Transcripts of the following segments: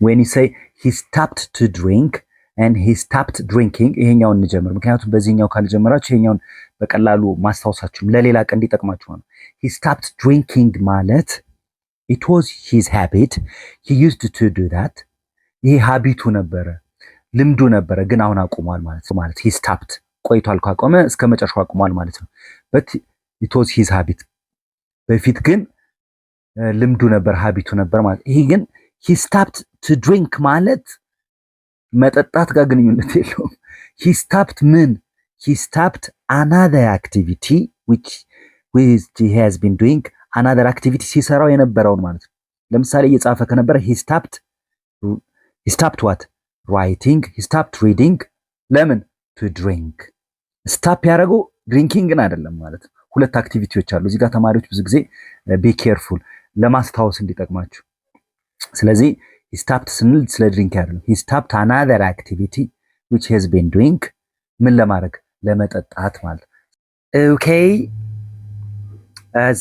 when you say he stopped to drink and he stopped drinking ይሄኛውን እንጀምር ምክንያቱም በዚህኛው ካልጀመራችሁ ይሄኛውን በቀላሉ ማስታወሳችሁ ለሌላ ቀን እንዲጠቅማችሁ ነው he stopped drinking ማለት it was his habit he used to do that ይሄ ሀቢቱ ነበረ ልምዱ ነበረ ግን አሁን አቁሟል ማለት he stopped ቆይቷል ካቆመ እስከ መጨረሻው አቁሟል ማለት ነው but it was his habit በፊት ግን ልምዱ ነበር ሀቢቱ ነበር ማለት ይሄ ግን he stopped to drink ማለት መጠጣት ጋር ግንኙነት የለውም he stopped ምን he stopped another activity which he has been doing another activity ሲሰራው የነበረውን ማለት ነው ለምሳሌ እየጻፈ ከነበረ he stopped what writing he stopped reading ለምን to drink stop ያደረገው ድሪንኪንግን አይደለም ማለት ነው ሁለት አክቲቪቲዎች አሉ እዚህ ጋር ተማሪዎች ብዙ ጊዜ be careful ለማስታወስ እንዲጠቅማችሁ ስለዚህ he stopped ስንል ስለ ድሪንክ አይደለም he stopped another activity which he has been doing ምን ለማድረግ ለመጠጣት ማለት okay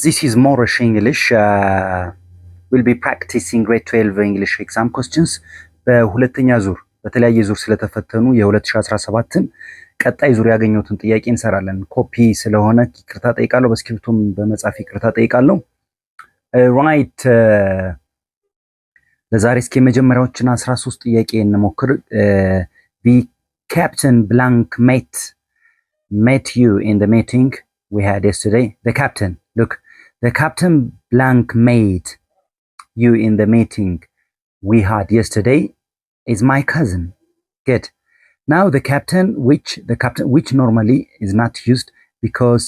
this is Moorish English we'll be practicing grade 12 English exam questions በሁለተኛ ዙር በተለያየ ዙር ስለተፈተኑ የ2017ን ቀጣይ ዙር ያገኘሁትን ጥያቄ እንሰራለን ኮፒ ስለሆነ ይቅርታ ጠይቃለሁ በስክሪፕቱም በመጻፍ ይቅርታ ጠይቃለሁ right ለዛሬ እስኪ መጀመሪያዎችን 13 ጥያቄ እንሞክር the captain blank met you in the meeting we had yesterday the captain look the captain blank made you in the meeting we had yesterday is my cousin good now the captain which normally is not used because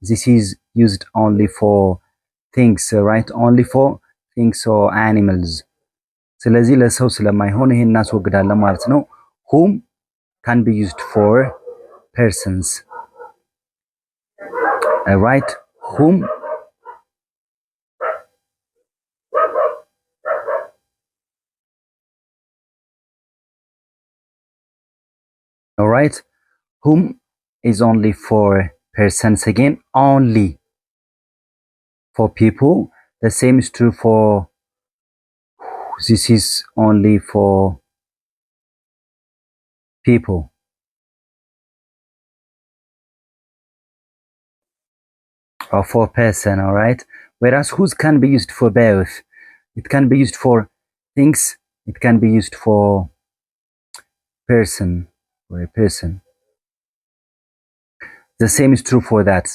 this is used only for things right only for things or animals ስለዚህ ለሰው ስለማይሆን ይሄን እናስወግዳለን ማለት ነው whom can be used for persons right whom all right whom is only for persons again only for people the same is true for this is only for people or for person all right whereas whose can be used for both it can be used for things it can be used for person or a person the same is true for that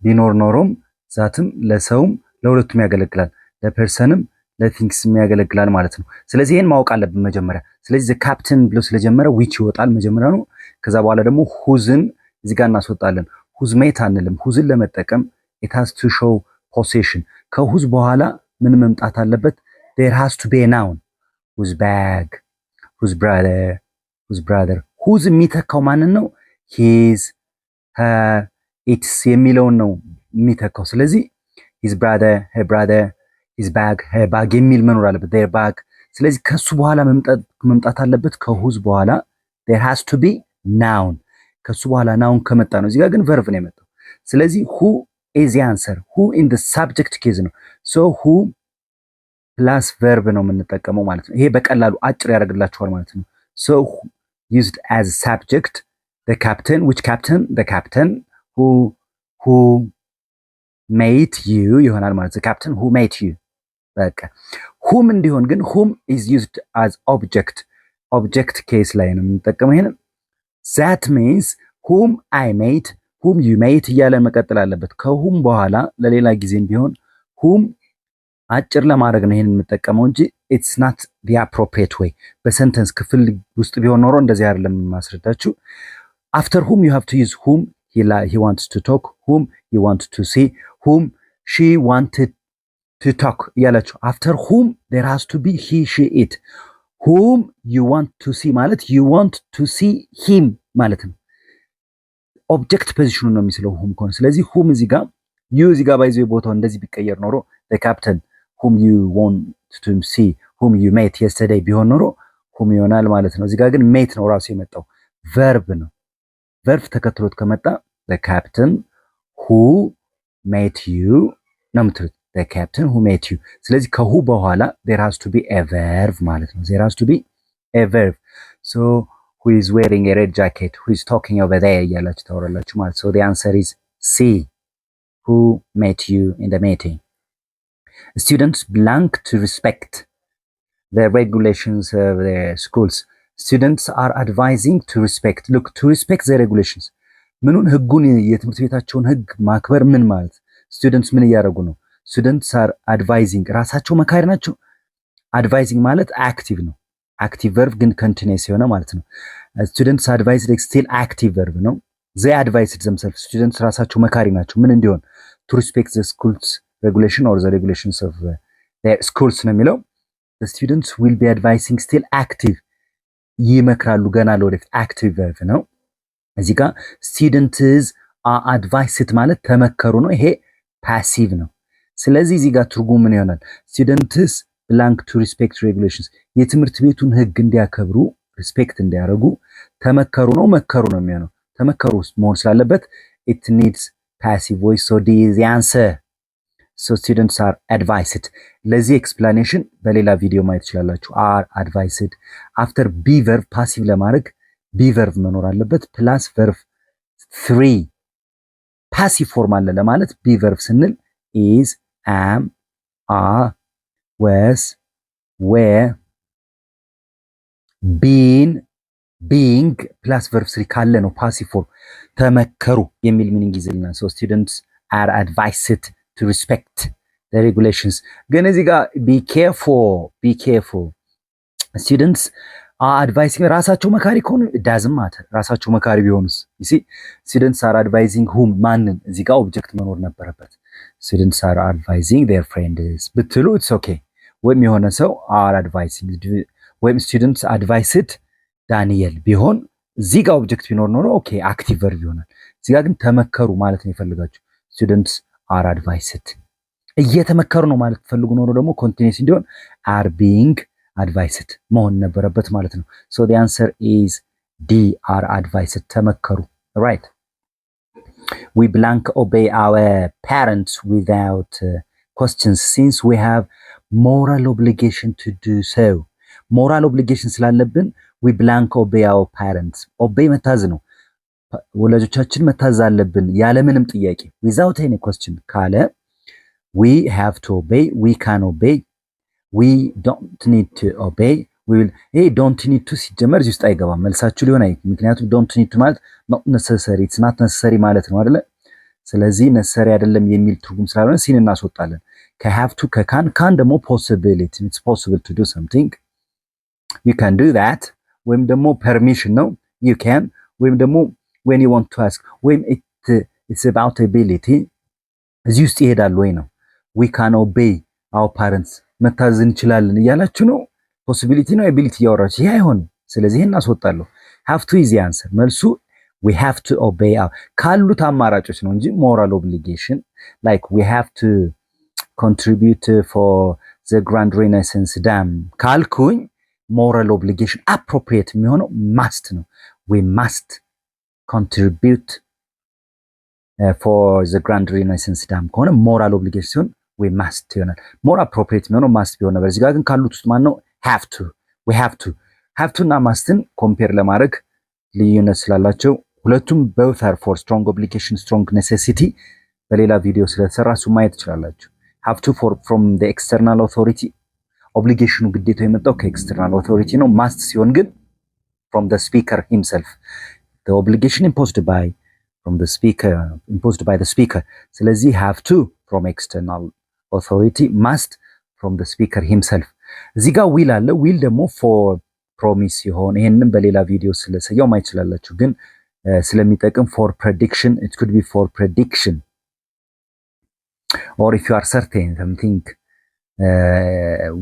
ቢኖር ኖሮም ዛትም ለሰውም ለሁለቱም ያገለግላል ለፐርሰንም ለቲንክስ የሚያገለግላል ማለት ነው ስለዚህ ይሄን ማወቅ አለብን መጀመሪያ ስለዚህ the captain ብሎ ስለጀመረ which ይወጣል መጀመሪያ ነው ከዛ በኋላ ደግሞ whoseን እዚህ ጋር እናስወጣለን whose mate አንልም whoseን ለመጠቀም it has to show possession ከwhose በኋላ ምን መምጣት አለበት there has to be a noun whose bag whose brother whose የሚተካው ማንን ነው his her its የሚለውን ነው የሚተካው ስለዚህ his brother her brother his bag her bag የሚል መኖር አለበት their bag ስለዚህ ከሱ በኋላ መምጣት አለበት ከwhose በኋላ there has to be noun ከሱ በኋላ noun ከመጣ ነው እዚህ ጋር ግን verb ነው የመጣው ስለዚህ who is the answer who in the subject case ነው so who plus verb ነው የምንጠቀመው ማለት ነው ይሄ በቀላሉ አጭር ያደርግላችኋል ማለት ነው so used as subject the captain which captain the captain who made you ይሆናል ማለት the captain who made you በቃ whom እንዲሆን ግን whom is used as object case ላይ ነው የምንጠቀመው ይሄን that means whom I made whom you made እያለ መቀጠል አለበት ከwhom በኋላ ለሌላ ጊዜም ቢሆን whom አጭር ለማድረግ ነው ይሄን የምንጠቀመው እንጂ it's not the appropriate way በሰንተንስ ክፍል ውስጥ ቢሆን ኖሮ እንደዚህ አይደለም ማስረዳችሁ after whom you have to use whom he wants to talk whom you want to see whom she wanted to talk ያላችሁ after whom there has to be he she it whom you want to see ማለት you want to see him ማለት ነው ኦብጀክት ፖዚሽኑ ነው የሚስለው whom ከሆነ ስለዚህ whom እዚህ ጋር you እዚህ ጋር ባይዘው ቦታው እንደዚህ ቢቀየር ኖሮ the captain whom you want to see whom you met yesterday ቢሆን ኖሮ whom ይሆናል ማለት ነው እዚህ ጋር ግን met ነው ራሱ የመጣው verb ነው verb ተከትሎት ከመጣ the captain who met you ነው የምትሉት the captain who met you። ስለዚህ ከሁ በኋላ there has to be a verb ማለት ነው። there has to be a verb. So who is wearing a red jacket? Who is talking over there እያላችሁ ታወራላችሁ ማለት። So the answer is C. Who met you in the meeting? Students blank to respect the regulations of their schools. Students are advising to respect. Look, to respect the regulations. ምኑን ህጉን የትምህርት ቤታቸውን ህግ ማክበር ምን ማለት? ስቱደንትስ ምን እያደረጉ ነው? ስቱደንትስ አር አድቫይዚንግ ራሳቸው መካሪ ናቸው። አድቫይዚንግ ማለት አክቲቭ ነው። አክቲቭ ቨርብ ግን ኮንቲኒየስ የሆነ ማለት ነው። ስቱደንትስ አድቫይዝድ ስቲል አክቲቭ ቨርብ ነው። ዘይ አድቫይስድ ዘምሰልፍ ስቱደንትስ ራሳቸው መካሪ ናቸው። ምን እንዲሆን? ቱ ሪስፔክት ዘ ስኩልስ ሬጉሌሽን ኦር ዘ ሬጉሌሽንስ ኦፍ ስኩልስ ነው የሚለው። ስቱደንትስ ዊል ቢ አድቫይሲንግ ስቲል አክቲቭ ይመክራሉ ገና ለወደፊት አክቲቭ ቨርብ ነው። እዚህ ጋር ስቱደንትስ አድቫይስድ ማለት ተመከሩ ነው። ይሄ ፓሲቭ ነው። ስለዚህ እዚህ ጋር ትርጉሙ ምን ይሆናል? ስቱደንትስ ብላንክ ቱ ሪስፔክት ሬጉሌሽንስ የትምህርት ቤቱን ህግ እንዲያከብሩ ሪስፔክት እንዲያደርጉ ተመከሩ ነው መከሩ ነው የሚሆነው። ተመከሩ መሆን ስላለበት it needs passive voice, so D is the answer. So students are advised. ለዚህ ኤክስፕላኔሽን በሌላ ቪዲዮ ማየት ትችላላችሁ። are advised after be verb ፓሲቭ ለማድረግ be verb መኖር አለበት ፕላስ verb 3 ፓሲቭ ፎርም አለ ለማለት be verb ስንል is, am, are, was, were, been, being ፕላስ verb 3 ካለ ነው ፓሲቭ ፎርም ተመከሩ የሚል ሚኒንግ ይዘልናል። so students are advised to respect the regulations. ግን እዚህ ጋር be careful students are advising ራሳቸው መካሪ ከሆኑ it doesn't matter ራሳቸው መካሪ ቢሆኑስ you see students are advising whom ማንን እዚህ ጋር ኦብጀክት መኖር ነበረበት። students are advising their friends ብትሉ it's okay። ወይም የሆነ ሰው are advising ወይም students advised ዳንኤል ቢሆን እዚህ ጋር ኦብጀክት ቢኖር ኖሮ ኦኬ አክቲቭ ቨርብ ይሆናል። እዚህ ጋር ግን ተመከሩ ማለት ነው የፈለጋችሁ students are advised እየተመከሩ ነው ማለት ፈልጉ ኖሮ ደግሞ ኮንቲኒየስ እንዲሆን are being advised መሆን ነበረበት ማለት ነው። so the answer is D, are advised ተመከሩ right. we blank obey our parents without questions since we have moral obligation to do so. moral obligation ስላለብን we blank obey our parents. obey መታዘዝ ነው። ወላጆቻችን መታዘዝ አለብን ያለምንም ጥያቄ without any question ካለ we have to obey, we can obey, we don't need to obey, we will don't need to ሲጀመር እዚህ ውስጥ አይገባም መልሳችሁ ሊሆን አይችልም። ምክንያቱም don't need to ማለት not necessary, it's not necessary ማለት ነው አይደለ? ስለዚህ necessary አይደለም የሚል ትርጉም ስላልሆነ ሲን እናስወጣለን። ከhave to ከካን ደግሞ possibility, it's possible to do something, you can do that ወይም ደግሞ permission ነው you can ወይም ደግሞ when you want to ask ወይም it's about ability እዚህ ውስጥ ይሄዳል ወይ ነው we can obey our parents መታዘዝ እንችላለን እያላችሁ ነው። possibility ነው ability እያወራችሁ ይሄ አይሆንም። ስለዚህ ይሄን አስወጣለሁ። have to is the answer መልሱ we have to obey ካሉት አማራጮች ነው እንጂ moral obligation like we have to contribute for the Grand Renaissance Dam ካልኩኝ moral obligation appropriate የሚሆነው must ነው። we must contribute for the Grand Renaissance Dam ከሆነ moral obligation ሲሆን we must ይሆናል። more appropriate የሚሆነው must ቢሆን ነበር። እዚህ ጋር ግን ካሉት ውስጥ ማን ነው? have to we have to እና mustን ኮምፔር ለማድረግ ልዩነት ስላላቸው ሁለቱም both are for strong obligation strong necessity በሌላ ቪዲዮ ስለተሰራ እሱ ማየት ትችላላችሁ። have to from the external authority ኦብሊጌሽኑ ግዴታው የመጣው ከኤክስተርናል ኦቶሪቲ ነው። ማስት ሲሆን ግን from the speaker himself the obligation imposed by the speaker ስለዚህ have to from external authority must from the speaker himself እዚህ ጋር will አለ will ደግሞ for promise ሲሆን ይሄንን በሌላ ቪዲዮ ስለሰየው ማየት ይችላልላችሁ ግን ስለሚጠቅም for prediction it could be for prediction or if you are certain something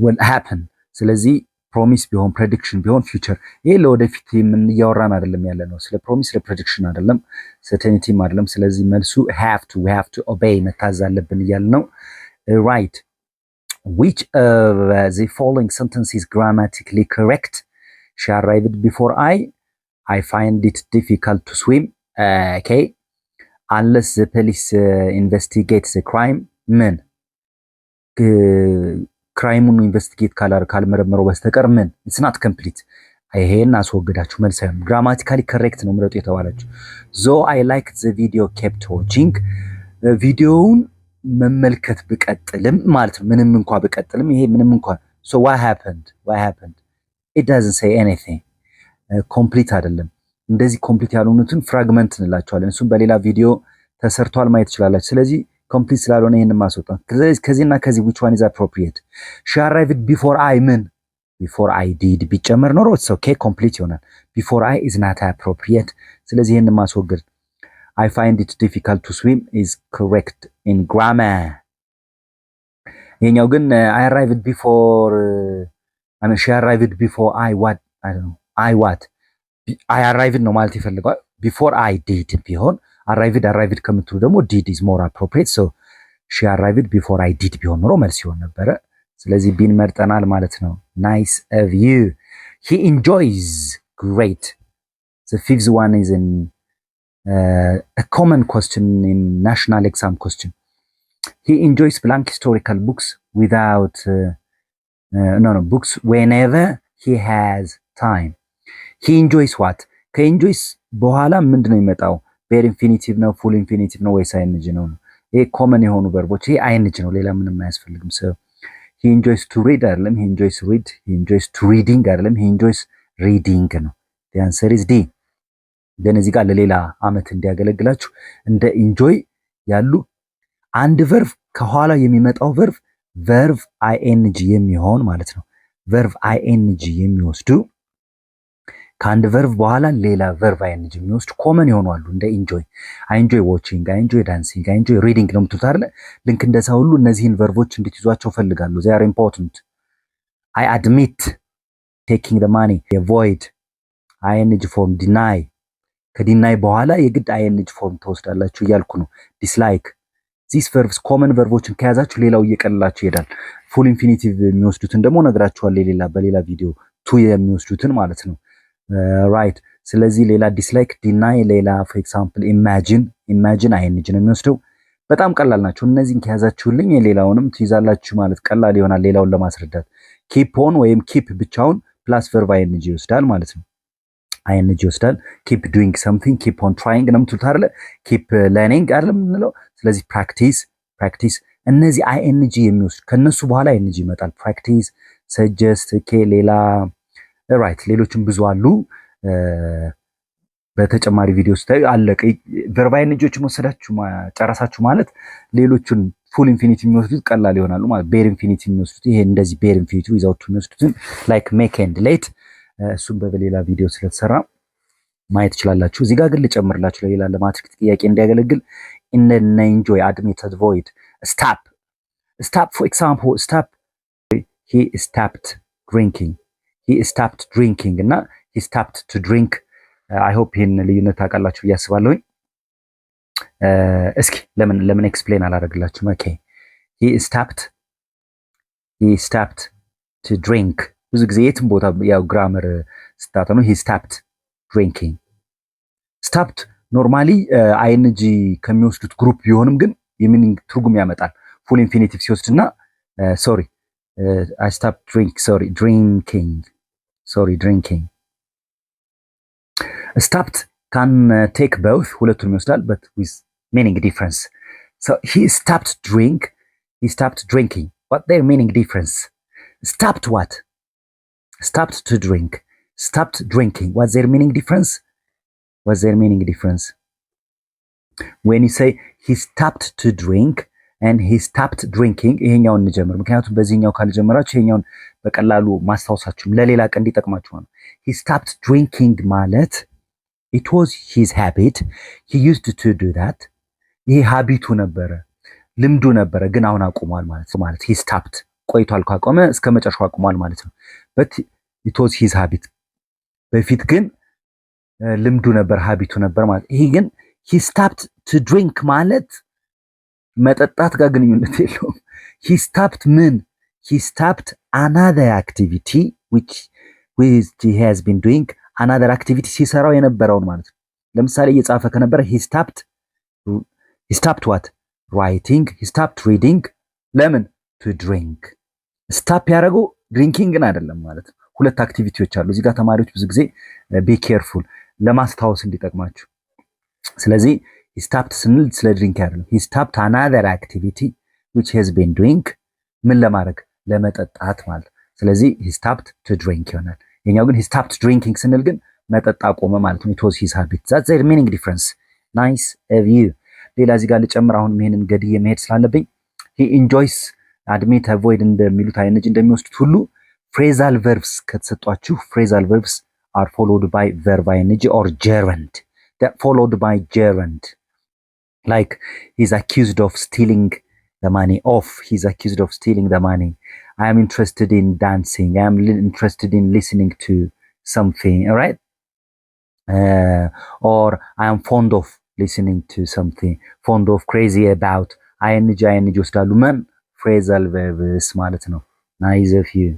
will happen ስለዚህ ፕሮሚስ ቢሆን ፕሬዲክሽን ቢሆን ፊውቸር ይሄ ለወደፊት ምን እያወራን አይደለም ያለ ነው። ስለ ፕሮሚስ ለፕሬዲክሽን አይደለም ሰርቴኒቲም አይደለም። ስለዚህ መልሱ we have to obey መታዘዝ አለብን እያልን ነው። right which of the following sentence is grammatically correct? she arrived before I find it difficult to swim. okay unless the police investigate the crime ምን ክራይሙን ኢንቨስቲጌት ካልመረመረው በስተቀር ምን ኢትስ ናት ኮምፕሊት። ይሄን አስወግዳችሁ መልስ አይሆንም። ግራማቲካሊ ከሬክት ነው ምረጡ የተባላችሁ። ዞ አይ ላይክ ዘ ቪዲዮ ኬፕት ዋቺንግ ቪዲዮውን መመልከት ብቀጥልም ማለት ነው። ምንም እንኳን ብቀጥልም ይሄ ምንም እንኳን ሶ what happened it doesn't say anything ኮምፕሊት አይደለም። እንደዚህ ኮምፕሊት ያልሆኑትን ፍራግመንት እንላቸዋለን። እሱም በሌላ ቪዲዮ ተሰርቷል ማየት ትችላላችሁ። ስለዚህ ኮምፕሊት ስላልሆነ ይሄንን ማስወጣት ከዚህና ከዚህ which one is appropriate she arrived before I ምን before I did ቢጨመር ኖሮ it's okay ኮምፕሊት ይሆናል። before I is not appropriate ስለዚህ ይሄንን ማስወገድ I find it difficult to swim is correct in grammar ይሄኛው ግን I arrived before I mean she arrived before I what I don't know I what I arrived ነው ማለት ይፈልጋል before I did ቢሆን arrived ከምትሉ ደግሞ did is more appropriate so she arrived before I did ቢሆን ኖሮ መልስ ይሆን ነበረ። ስለዚህ ቢን መርጠናል ማለት ነው። nice of you he enjoys great the fifth one is in a common question in national exam question he enjoys blank historical books without books whenever he has time he enjoys what ከenjoys በኋላ ምንድነው የሚመጣው ቬሪ ኢንፊኒቲቭ ነው ፉል ኢንፊኒቲቭ ነው ወይስ አይንጅ ነው? ይሄ ኮመን የሆኑ ቨርቦች ይሄ አይንጅ ነው ሌላ ምንም አያስፈልግም። so he enjoys to read አይደለም he enjoys read he enjoys to reading አይደለም he enjoys reading ነው። the answer is D ግን እዚህ ጋር ለሌላ አመት እንዲያገለግላችሁ እንደ ኢንጆይ ያሉ አንድ ቨርቭ ከኋላ የሚመጣው ቨርቭ ing የሚሆን ማለት ነው። ቨርቭ ing የሚወስዱ ከአንድ ቨርቭ በኋላ ሌላ ቨርቭ ing የሚወስዱ ኮመን ይሆናሉ። እንደ ኢንጆይ አይ ኢንጆይ ዋቺንግ አይ ኢንጆይ ዳንሲንግ አይ ኢንጆይ ሪዲንግ ነው የምትሉት አይደል? ልክ እንደዛ ሁሉ እነዚህን ቨርቮች እንድትይዟቸው ፈልጋለሁ። they are important I admit taking the money avoid ing form deny ከዲናይ በኋላ የግድ ing ፎርም ተወስዳላችሁ እያልኩ ነው። ዲስላይክ these verbs ኮመን ቨርቦችን ከያዛችሁ ሌላው እየቀለላችሁ ይሄዳል። ፉል ኢንፊኒቲቭ የሚወስዱትን ደግሞ ነግራችኋለሁ በሌላ ቪዲዮ ቱ የሚወስዱትን ማለት ነው። ራይት ስለዚህ ሌላ ዲስላይክ ዲናይ ሌላ ፎር ኤግዛምፕል ኢማጂን ing ነው የሚወስደው። በጣም ቀላል ናቸው። እነዚህን ከያዛችሁልኝ የሌላውንም ትይዛላችሁ ማለት ቀላል ይሆናል ሌላውን ለማስረዳት። ኪፕ ኦን ወይም ኪፕ ብቻውን ፕላስ ቨርብ ing ይወስዳል ማለት ነው። ing ይወስዳል። ኪፕ ዱዊንግ ሰምቲንግ ኪፕ ኦን ትራይንግ ነው የምትሉት አይደለ? ኪፕ ለርኒንግ አይደለም የምንለው። ስለዚህ ፕራክቲስ እነዚህ ing የሚወስዱ ከነሱ በኋላ ing ይመጣል። ፕራክቲስ ሰጀስት ሌላ ራይት ሌሎችም ብዙ አሉ። በተጨማሪ ቪዲዮ ስታይ አለቀ። ቨርብ ingዎችን ወሰዳችሁ ጨረሳችሁ ማለት ሌሎቹን ፉል ኢንፊኒቲ የሚወስዱት ቀላል ይሆናሉ ማለት። ቤር ኢንፊኒቲ የሚወስዱት ይሄ እንደዚህ ቤር ኢንፊኒቲ ዊዛውት የሚወስዱትን ላይክ ሜክ ኤንድ ሌት እሱም በሌላ ቪዲዮ ስለተሰራ ማየት ትችላላችሁ። እዚህ ጋር ግን ልጨምርላችሁ ለሌላ ለማትሪክ ጥያቄ እንዲያገለግል in enjoy admitted void stop for example stop he stopped drinking እና he stopped to drink I hope ይሄን ልዩነት ታውቃላችሁ ብዬ አስባለሁኝ። እስኪ ለምን ኤክስፕሌን አላደርግላችሁም? ኦኬ he stopped to drink ብዙ ጊዜ የትም ቦታ ያው ግራመር ስታጠኑ he stopped drinking stopped ኖርማሊ ing ከሚወስዱት ግሩፕ ቢሆንም ግን የሚኒንግ ትርጉም ያመጣል። ፉል ኢንፊኒቲቭ ሲወስድና I stopped drinking stopped can take both ሁለቱንም ይወስዳል but with meaning difference so he stopped drinking what their meaning difference stopped what stopped to drink stopped drinking what's their meaning difference when you say he stopped to drink and he stopped drinking ይሄኛውን እንጀምር ምክንያቱም በዚህኛው ካልጀመራችሁ ይሄኛውን በቀላሉ ማስታወሳችሁ ለሌላ ቀን እንዲጠቅማችሁ ነው። he stopped drinking ማለት it was his habit he used to do that ይሄ ሀቢቱ ነበረ ልምዱ ነበረ ግን አሁን አቁሟል ማለት he stopped ቆይቷል ካቆመ እስከ መጨረሻው አቁሟል ማለት ነው። but it was his habit በፊት ግን ልምዱ ነበር ሀቢቱ ነበር ማለት። ይሄ ግን he stopped to drink ማለት መጠጣት ጋር ግንኙነት የለውም። he stopped another activity which he has been doing another activity ሲሰራው የነበረውን ማለት ነው። ለምሳሌ እየጻፈ ከነበረ he stopped what writing he stopped reading ለምን ቱ ድሪንክ። ስታፕ ያደረገው ድሪንኪንግን አይደለም ማለት ነው። ሁለት አክቲቪቲዎች አሉ እዚህ ጋር ተማሪዎች ብዙ ጊዜ ቢ ኬርፉል ለማስታወስ እንዲጠቅማችሁ። ስለዚህ he stopped ስንል ስለ ድሪንክ አይደለም። he stopped another activity which has been doing ምን ለማድረግ ለመጠጣት ማለት። ስለዚህ he stopped to drink ይሆናል። የኛው ግን he stopped drinking ስንል ግን መጠጣ ቆመ ማለት ነው። it was his habit that's the meaning difference nice of you። ሌላ እዚህ ጋር ልጨምር አሁን ይሄንን ገድዬ መሄድ ስላለብኝ he enjoys admit avoid እንደሚሉት አይነጅ እንደሚወስዱት ሁሉ phrasal verbs ከተሰጧችሁ phrasal verbs are followed by verb ing or gerund. They're followed by gerund. Like he's accused of stealing the money. He's accused of stealing the money. I am interested in dancing. I am interested in listening to something. All right. Or I am fond of listening to something. Fond of, crazy about. ing ወስዳሉ። ምን phrasal verbs ማለት ነው። Nice of you.